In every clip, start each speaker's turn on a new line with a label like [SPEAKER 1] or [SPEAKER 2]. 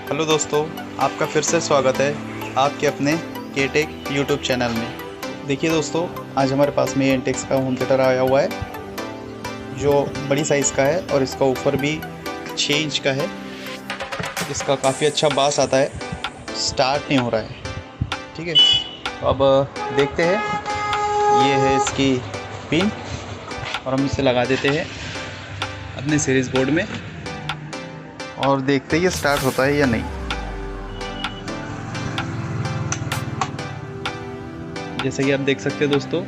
[SPEAKER 1] Hello दोस्तों, आपका फिर से स्वागत है आपके अपने केटेक यूट्यूब चैनल में। देखिए दोस्तों, आज हमारे पास में एंटेक्स का होम थिएटर आया हुआ है जो बड़ी साइज़ का है और इसका ऊपर भी 6 इंच का है। इसका काफ़ी अच्छा बास आता है, स्टार्ट नहीं हो रहा है। ठीक है, तो अब देखते हैं। ये है इसकी पिन और हम इसे लगा देते हैं अपने सीरीज़ बोर्ड में और देखते हैं ये स्टार्ट होता है या नहीं। जैसा कि आप देख सकते हैं दोस्तों,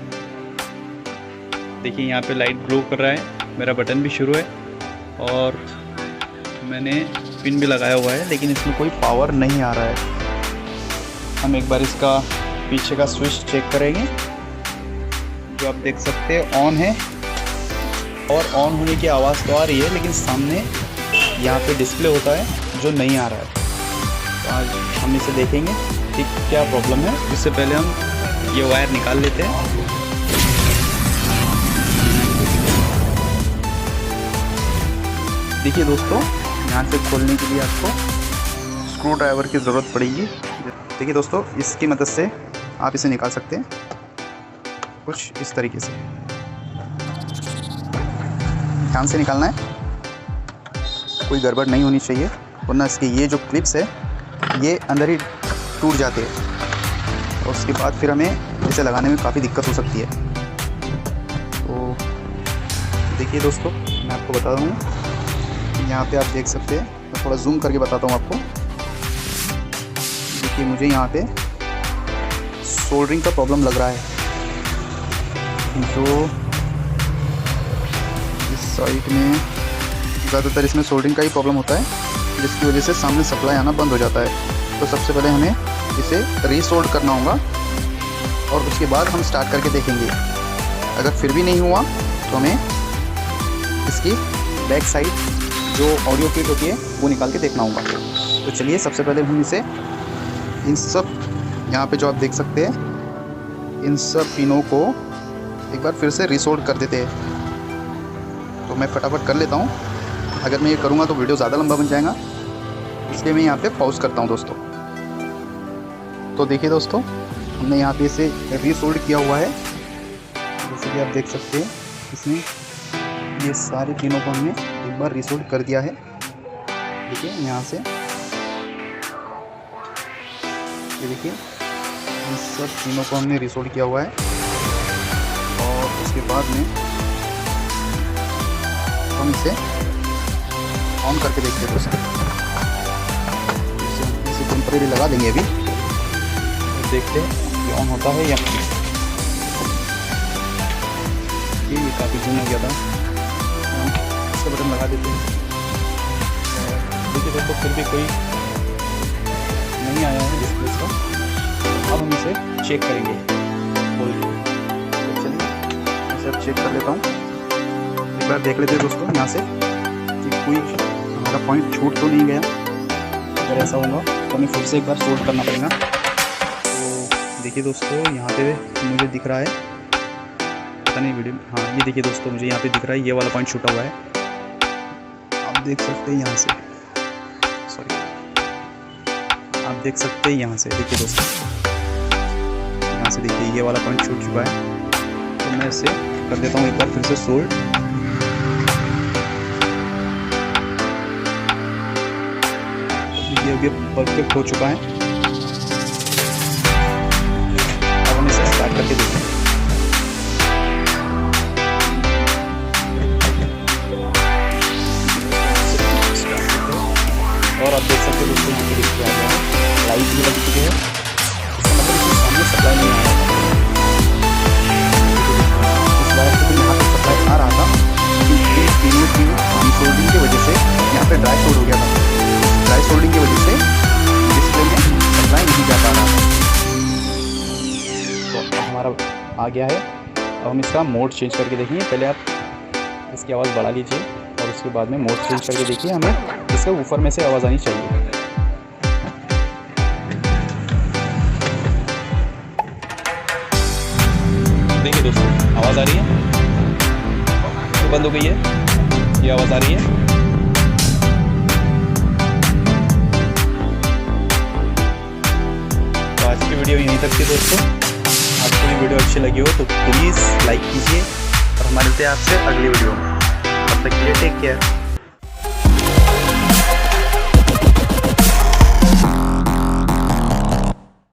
[SPEAKER 1] देखिए यहाँ पे लाइट ग्लो कर रहा है, मेरा बटन भी शुरू है और मैंने पिन भी लगाया हुआ है, लेकिन इसमें कोई पावर नहीं आ रहा है। हम एक बार इसका पीछे का स्विच चेक करेंगे। जो आप देख सकते हैं ऑन है और ऑन होने की आवाज़ तो आ रही है, लेकिन सामने यहाँ पे डिस्प्ले होता है जो नहीं आ रहा है। तो आज हम इसे देखेंगे कि क्या प्रॉब्लम है। इससे पहले हम ये वायर निकाल लेते हैं। देखिए दोस्तों, यहाँ से खोलने के लिए आपको स्क्रू ड्राइवर की ज़रूरत पड़ेगी। देखिए दोस्तों, इसकी मदद से आप इसे निकाल सकते हैं कुछ इस तरीके से। ध्यान से निकालना है, कोई गड़बड़ नहीं होनी चाहिए, वरना इसकी ये जो क्लिप्स है ये अंदर ही टूट जाते हैं और उसके बाद फिर हमें इसे लगाने में काफ़ी दिक्कत हो सकती है। तो देखिए दोस्तों, मैं आपको बता दूँ, यहाँ पे आप देख सकते हैं। मैं थोड़ा जूम करके बताता हूँ आपको। देखिए, मुझे यहाँ पे सोल्डरिंग का प्रॉब्लम लग रहा है। जो इस साइड में ज़्यादातर इसमें सोल्डरिंग का ही प्रॉब्लम होता है, जिसकी वजह से सामने सप्लाई आना बंद हो जाता है। तो सबसे पहले हमें इसे रीसोल्ड करना होगा और उसके बाद हम स्टार्ट करके देखेंगे। अगर फिर भी नहीं हुआ तो हमें इसकी बैक साइड जो ऑडियो किट होती है वो निकाल के देखना होगा। तो चलिए, सबसे पहले हम इसे इन सब यहाँ पे जो आप देख सकते हैं, इन सब पिनों को एक बार फिर से रीसोल्ड कर देते हैं। तो मैं फटाफट कर लेता हूँ। अगर मैं ये करूँगा तो वीडियो ज़्यादा लंबा बन जाएगा, इसलिए मैं यहाँ पे पॉज करता हूँ दोस्तों। तो देखिए दोस्तों, हमने यहाँ पे इसे रीसोल्ड किया हुआ है। जैसे कि आप देख सकते हैं, इसमें ये सारे पिनों को हमने एक बार रीसोल्ड कर दिया है। देखिए यहाँ से, ये देखिए, इन सब पिनों को हमने रीसोल्ड किया हुआ है और उसके बाद में हम इसे ऑन करके देखते हैं दोस्तों। इसे टेम्परेरी लगा देंगे अभी, देखते हैं कि ऑन होता है या नहीं। ये काफ़ी जूम हो गया था, इसका बटन लगा देते हैं। देखिए दोस्तों, फिर भी कोई नहीं आया है डिस्प्ले का। अब हम इसे चेक करेंगे। तो चलिए, इसे अब चेक कर लेता हूँ। एक बार देख लेते हैं दोस्तों यहाँ से कि कोई हमारा पॉइंट छूट तो नहीं गया। अगर ऐसा होगा तो हमें फिर से एक बार सोल्ड करना पड़ेगा। तो देखिए दोस्तों, यहाँ पे मुझे दिख रहा है, पता नहीं वीडियो, हाँ ये देखिए दोस्तों, मुझे यहाँ पे दिख रहा है ये वाला पॉइंट छूटा हुआ है। आप देख सकते हैं यहाँ से, सॉरी, आप देख सकते हैं यहाँ से। देखिए दोस्तों, यहाँ से देखिए ये वाला पॉइंट छूट चुका है। तो मैं इसे कर देता हूँ एक बार फिर से सोल्ड। ये परफेक्ट हो चुका है। अब हम इसे स्टार्ट करके देखते हैं। और आप देख सकते हो दोस्तों, यहाँ पे डिस्प्ले आ गया है, लाइट भी लग चुकी है। इसका मतलब इसमें सामने सप्लाई नहीं आ रहा था। इस वायर से तो यहाँ पे सप्लाई आ रहा था, लेकिन इन पिनों की रीसोल्डिंग की वजह से यहाँ पे ड्राई सोल्ड हो गया था। ड्राई सोल्डिंग की वजह से डिस्प्ले में सप्लाई नहीं जा पा रहा था। तो अब हमारा आ गया है। अब हम इसका मोड चेंज करके देखेंगे। पहले आप इसकी आवाज़ बढ़ा लीजिए और उसके बाद में मोड चेंज करके देखिए। हमें इसके ऊपर में से आवाज़ आनी चाहिए। देखिए दोस्तों, आवाज़ आ रही है, बंद हो गई है, ये आवाज़ आ रही है।
[SPEAKER 2] वीडियो यहीं तक थी दोस्तों। आपको ये वीडियो अच्छी लगी हो तो प्लीज़ लाइक कीजिए और हमारे मिलते हैं आपसे अगली वीडियो में। तब तक के लिए टेक केयर।